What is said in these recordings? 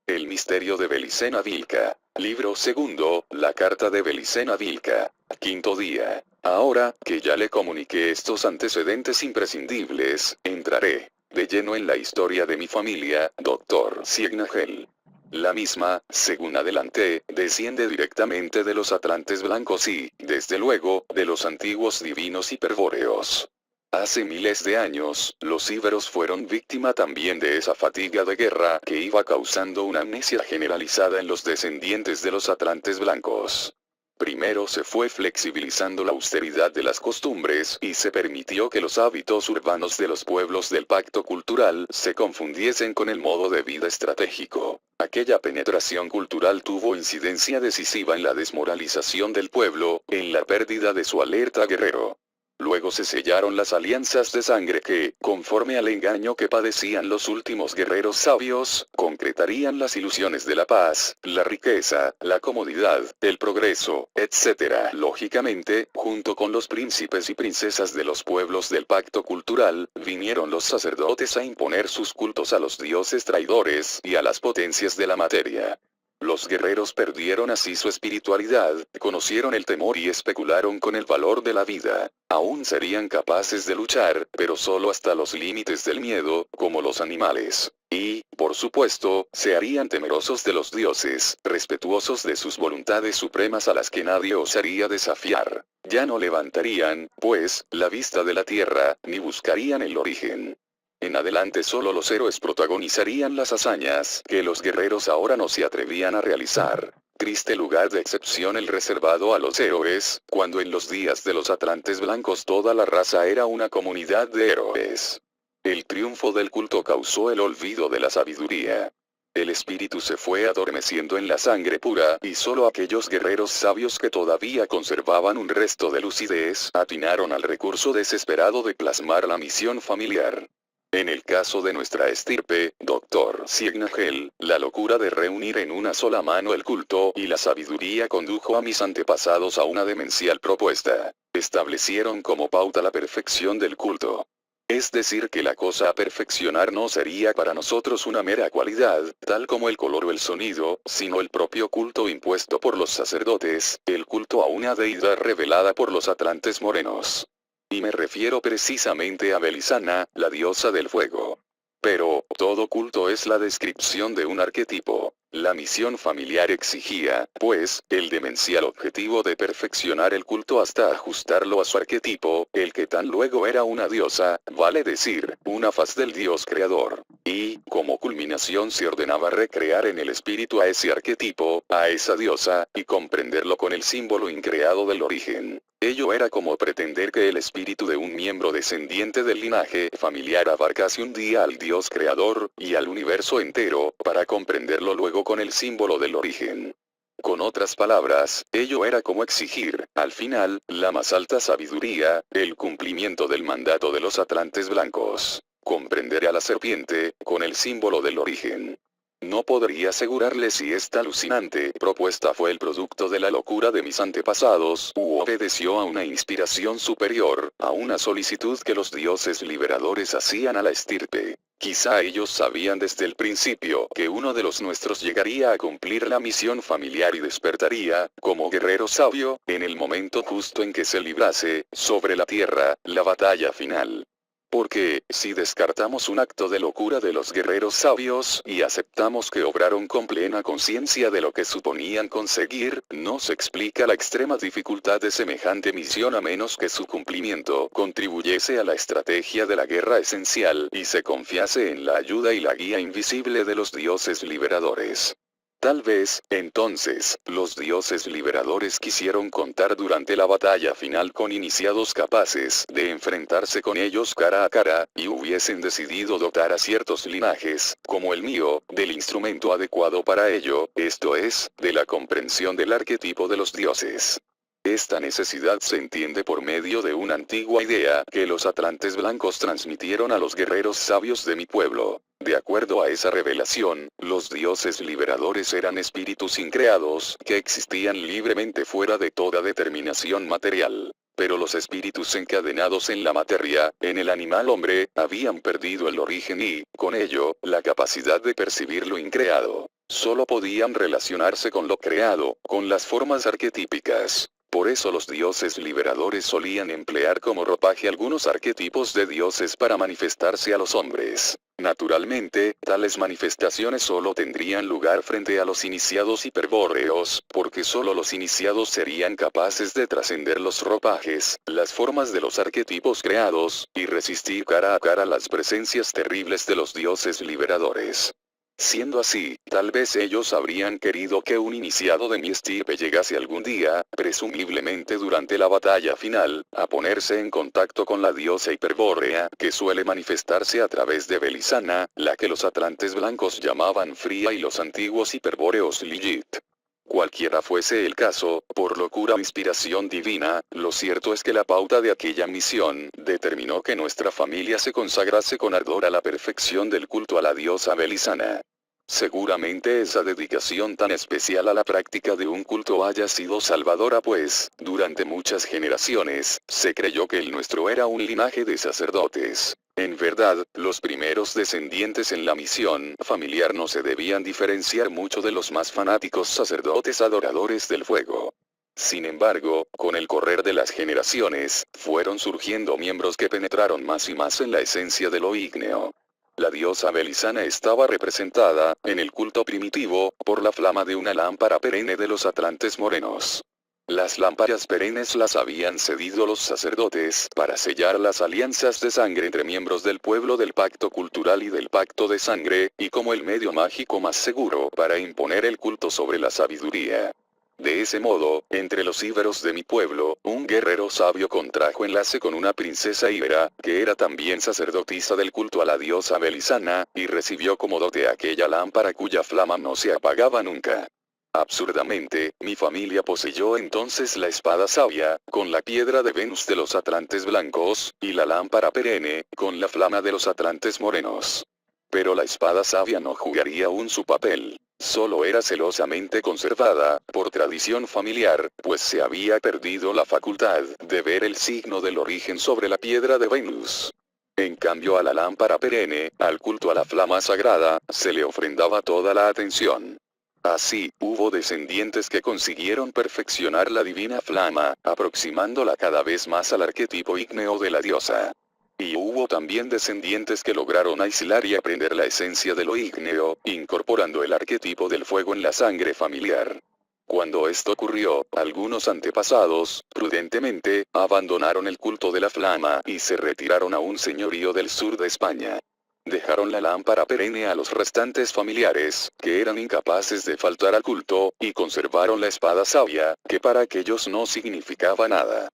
El misterio de Belicena Vilca. Libro segundo, la carta de Belicena Vilca. Quinto día. Ahora, que ya le comuniqué estos antecedentes imprescindibles, entraré de lleno en la historia de mi familia, Dr. Ciegnagel. La misma, según adelanté, desciende directamente de los atlantes blancos y, desde luego, de los antiguos divinos hiperbóreos. Hace miles de años, los íberos fueron víctima también de esa fatiga de guerra que iba causando una amnesia generalizada en los descendientes de los atlantes blancos. Primero se fue flexibilizando la austeridad de las costumbres y se permitió que los hábitos urbanos de los pueblos del pacto cultural se confundiesen con el modo de vida estratégico. Aquella penetración cultural tuvo incidencia decisiva en la desmoralización del pueblo, en la pérdida de su alerta guerrero. Luego se sellaron las alianzas de sangre que, conforme al engaño que padecían los últimos guerreros sabios, concretarían las ilusiones de la paz, la riqueza, la comodidad, el progreso, etc. Lógicamente, junto con los príncipes y princesas de los pueblos del pacto cultural, vinieron los sacerdotes a imponer sus cultos a los dioses traidores y a las potencias de la materia. Los guerreros perdieron así su espiritualidad, conocieron el temor y especularon con el valor de la vida. Aún serían capaces de luchar, pero solo hasta los límites del miedo, como los animales. Y, por supuesto, se harían temerosos de los dioses, respetuosos de sus voluntades supremas a las que nadie osaría desafiar. Ya no levantarían, pues, la vista de la tierra, ni buscarían el origen. En adelante solo los héroes protagonizarían las hazañas que los guerreros ahora no se atrevían a realizar. Triste lugar de excepción el reservado a los héroes, cuando en los días de los atlantes blancos toda la raza era una comunidad de héroes. El triunfo del culto causó el olvido de la sabiduría. El espíritu se fue adormeciendo en la sangre pura, y solo aquellos guerreros sabios que todavía conservaban un resto de lucidez, atinaron al recurso desesperado de plasmar la misión familiar. En el caso de nuestra estirpe, Dr. Ciegnagel, la locura de reunir en una sola mano el culto y la sabiduría condujo a mis antepasados a una demencial propuesta. Establecieron como pauta la perfección del culto. Es decir que la cosa a perfeccionar no sería para nosotros una mera cualidad, tal como el color o el sonido, sino el propio culto impuesto por los sacerdotes, el culto a una deidad revelada por los atlantes morenos. Y me refiero precisamente a Belisana, la diosa del fuego. Pero, todo culto es la descripción de un arquetipo. La misión familiar exigía, pues, el demencial objetivo de perfeccionar el culto hasta ajustarlo a su arquetipo, el que tan luego era una diosa, vale decir, una faz del dios creador. Y, como culminación se ordenaba recrear en el espíritu a ese arquetipo, a esa diosa, y comprenderlo con el símbolo increado del origen. Ello era como pretender que el espíritu de un miembro descendiente del linaje familiar abarcase un día al Dios creador, y al universo entero, para comprenderlo luego con el símbolo del origen. Con otras palabras, ello era como exigir, al final, la más alta sabiduría, el cumplimiento del mandato de los atlantes blancos. Comprender a la serpiente, con el símbolo del origen. No podría asegurarle si esta alucinante propuesta fue el producto de la locura de mis antepasados, u obedeció a una inspiración superior, a una solicitud que los dioses liberadores hacían a la estirpe. Quizá ellos sabían desde el principio que uno de los nuestros llegaría a cumplir la misión familiar y despertaría, como guerrero sabio, en el momento justo en que se librase, sobre la tierra, la batalla final. Porque, si descartamos un acto de locura de los guerreros sabios y aceptamos que obraron con plena conciencia de lo que suponían conseguir, no se explica la extrema dificultad de semejante misión a menos que su cumplimiento contribuyese a la estrategia de la guerra esencial y se confiase en la ayuda y la guía invisible de los dioses liberadores. Tal vez, entonces, los dioses liberadores quisieron contar durante la batalla final con iniciados capaces de enfrentarse con ellos cara a cara, y hubiesen decidido dotar a ciertos linajes, como el mío, del instrumento adecuado para ello, esto es, de la comprensión del arquetipo de los dioses. Esta necesidad se entiende por medio de una antigua idea que los atlantes blancos transmitieron a los guerreros sabios de mi pueblo. De acuerdo a esa revelación, los dioses liberadores eran espíritus increados, que existían libremente fuera de toda determinación material. Pero los espíritus encadenados en la materia, en el animal hombre, habían perdido el origen y, con ello, la capacidad de percibir lo increado. Solo podían relacionarse con lo creado, con las formas arquetípicas. Por eso los dioses liberadores solían emplear como ropaje algunos arquetipos de dioses para manifestarse a los hombres. Naturalmente, tales manifestaciones solo tendrían lugar frente a los iniciados hiperbóreos, porque solo los iniciados serían capaces de trascender los ropajes, las formas de los arquetipos creados, y resistir cara a cara las presencias terribles de los dioses liberadores. Siendo así, tal vez ellos habrían querido que un iniciado de mi estirpe llegase algún día, presumiblemente durante la batalla final, a ponerse en contacto con la diosa hiperbórea, que suele manifestarse a través de Belisana, la que los atlantes blancos llamaban Fría y los antiguos hiperbóreos Lilith. Cualquiera fuese el caso, por locura o inspiración divina, lo cierto es que la pauta de aquella misión determinó que nuestra familia se consagrase con ardor a la perfección del culto a la diosa Belisana. Seguramente esa dedicación tan especial a la práctica de un culto haya sido salvadora, pues, durante muchas generaciones, se creyó que el nuestro era un linaje de sacerdotes. En verdad, los primeros descendientes en la misión familiar no se debían diferenciar mucho de los más fanáticos sacerdotes adoradores del fuego. Sin embargo, con el correr de las generaciones, fueron surgiendo miembros que penetraron más y más en la esencia de lo ígneo. La diosa Belisana estaba representada, en el culto primitivo, por la flama de una lámpara perenne de los atlantes morenos. Las lámparas perennes las habían cedido los sacerdotes para sellar las alianzas de sangre entre miembros del pueblo del pacto cultural y del pacto de sangre, y como el medio mágico más seguro para imponer el culto sobre la sabiduría. De ese modo, entre los íberos de mi pueblo, un guerrero sabio contrajo enlace con una princesa íbera, que era también sacerdotisa del culto a la diosa Belisana, y recibió como dote aquella lámpara cuya flama no se apagaba nunca. Absurdamente, mi familia poseyó entonces la espada sabia, con la piedra de Venus de los atlantes blancos, y la lámpara perenne, con la flama de los atlantes morenos. Pero la espada sabia no jugaría aún su papel. Solo era celosamente conservada, por tradición familiar, pues se había perdido la facultad de ver el signo del origen sobre la piedra de Venus. En cambio a la lámpara perenne, al culto a la flama sagrada, se le ofrendaba toda la atención. Así, hubo descendientes que consiguieron perfeccionar la divina flama, aproximándola cada vez más al arquetipo ígneo de la diosa. Y hubo también descendientes que lograron aislar y aprender la esencia de lo ígneo, incorporando el arquetipo del fuego en la sangre familiar. Cuando esto ocurrió, algunos antepasados, prudentemente, abandonaron el culto de la flama y se retiraron a un señorío del sur de España. Dejaron la lámpara perenne a los restantes familiares, que eran incapaces de faltar al culto, y conservaron la espada sabia, que para aquellos no significaba nada.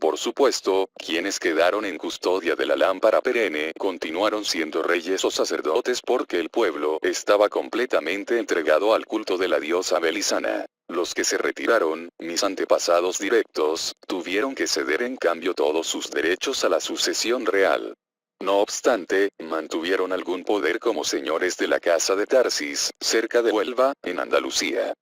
Por supuesto, quienes quedaron en custodia de la lámpara perenne continuaron siendo reyes o sacerdotes porque el pueblo estaba completamente entregado al culto de la diosa Belisana. Los que se retiraron, mis antepasados directos, tuvieron que ceder en cambio todos sus derechos a la sucesión real. No obstante, mantuvieron algún poder como señores de la casa de Tarsis, cerca de Huelva, en Andalucía.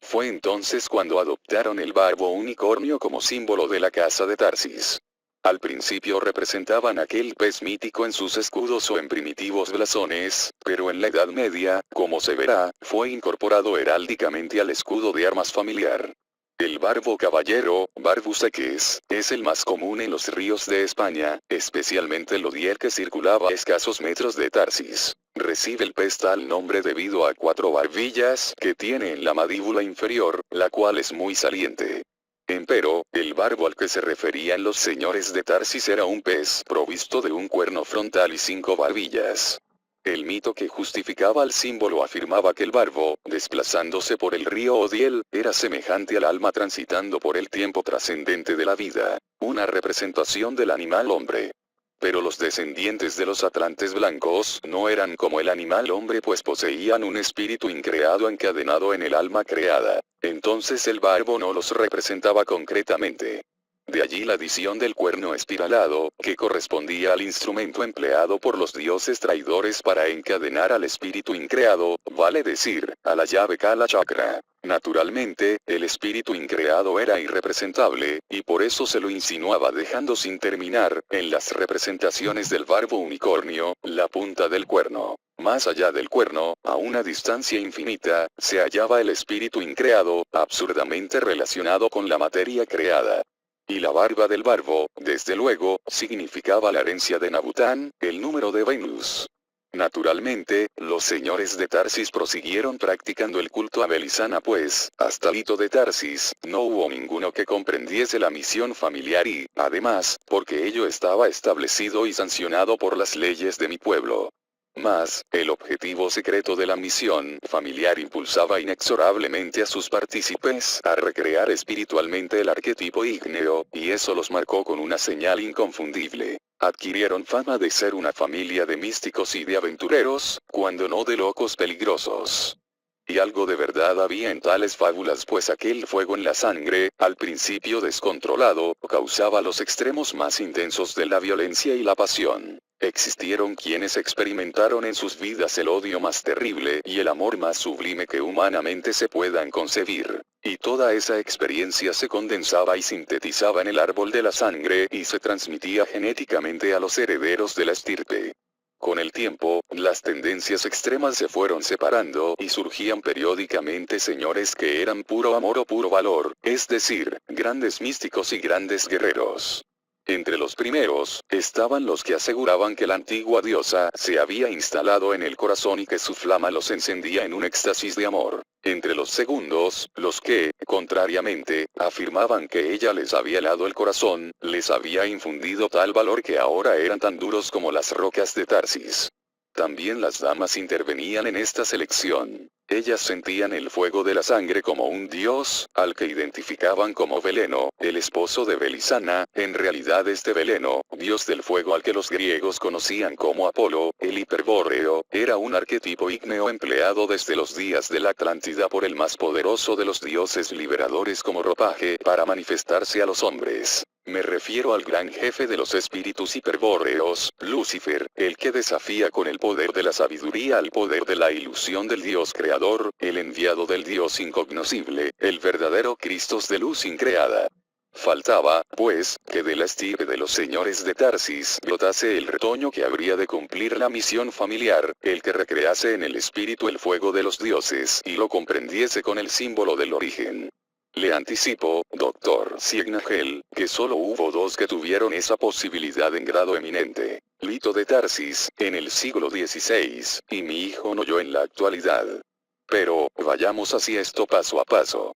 Fue entonces cuando adoptaron el barbo unicornio como símbolo de la casa de Tarsis. Al principio representaban aquel pez mítico en sus escudos o en primitivos blasones, pero en la Edad Media, como se verá, fue incorporado heráldicamente al escudo de armas familiar. El barbo caballero, Barbus eques, es el más común en los ríos de España, especialmente el Odier que circulaba a escasos metros de Tarsis. Recibe el pez tal nombre debido a 4 barbillas que tiene en la mandíbula inferior, la cual es muy saliente. Empero, el barbo al que se referían los señores de Tarsis era un pez provisto de un cuerno frontal y 5 barbillas. El mito que justificaba el símbolo afirmaba que el barbo, desplazándose por el río Odiel, era semejante al alma transitando por el tiempo trascendente de la vida, una representación del animal hombre. Pero los descendientes de los atlantes blancos no eran como el animal hombre, pues poseían un espíritu increado encadenado en el alma creada. Entonces el barbo no los representaba concretamente. De allí la adición del cuerno espiralado, que correspondía al instrumento empleado por los dioses traidores para encadenar al espíritu increado, vale decir, a la llave Kala Chakra. Naturalmente, el espíritu increado era irrepresentable, y por eso se lo insinuaba dejando sin terminar, en las representaciones del barbo unicornio, la punta del cuerno. Más allá del cuerno, a una distancia infinita, se hallaba el espíritu increado, absurdamente relacionado con la materia creada. Y la barba del barbo, desde luego, significaba la herencia de Nabután, el número de Venus. Naturalmente, los señores de Tarsis prosiguieron practicando el culto a Belisana pues, hasta Lito de Tarsis, no hubo ninguno que comprendiese la misión familiar y, además, porque ello estaba establecido y sancionado por las leyes de mi pueblo. Mas, el objetivo secreto de la misión familiar impulsaba inexorablemente a sus partícipes a recrear espiritualmente el arquetipo ígneo, y eso los marcó con una señal inconfundible. Adquirieron fama de ser una familia de místicos y de aventureros, cuando no de locos peligrosos. Y algo de verdad había en tales fábulas pues aquel fuego en la sangre, al principio descontrolado, causaba los extremos más intensos de la violencia y la pasión. Existieron quienes experimentaron en sus vidas el odio más terrible y el amor más sublime que humanamente se puedan concebir. Y toda esa experiencia se condensaba y sintetizaba en el árbol de la sangre y se transmitía genéticamente a los herederos de la estirpe. Con el tiempo, las tendencias extremas se fueron separando y surgían periódicamente señores que eran puro amor o puro valor, es decir, grandes místicos y grandes guerreros. Entre los primeros, estaban los que aseguraban que la antigua diosa se había instalado en el corazón y que su flama los encendía en un éxtasis de amor. Entre los segundos, los que, contrariamente, afirmaban que ella les había helado el corazón, les había infundido tal valor que ahora eran tan duros como las rocas de Tarsis. También las damas intervenían en esta selección. Ellas sentían el fuego de la sangre como un dios, al que identificaban como Veleno, el esposo de Belisana, en realidad este Veleno, dios del fuego al que los griegos conocían como Apolo, el hiperbóreo, era un arquetipo ígneo empleado desde los días de la Atlántida por el más poderoso de los dioses liberadores como ropaje para manifestarse a los hombres. Me refiero al gran jefe de los espíritus hiperbóreos, Lucifer, el que desafía con el poder de la sabiduría al poder de la ilusión del Dios creador, el enviado del Dios incognoscible, el verdadero Cristos de luz increada. Faltaba, pues, que de la estirpe de los señores de Tarsis brotase el retoño que habría de cumplir la misión familiar, el que recrease en el espíritu el fuego de los dioses y lo comprendiese con el símbolo del origen. Le anticipo, doctor Ciegnagel, que solo hubo dos que tuvieron esa posibilidad en grado eminente. Lito de Tarsis, en el siglo XVI, y mi hijo Noyo en la actualidad. Pero, vayamos hacia esto paso a paso.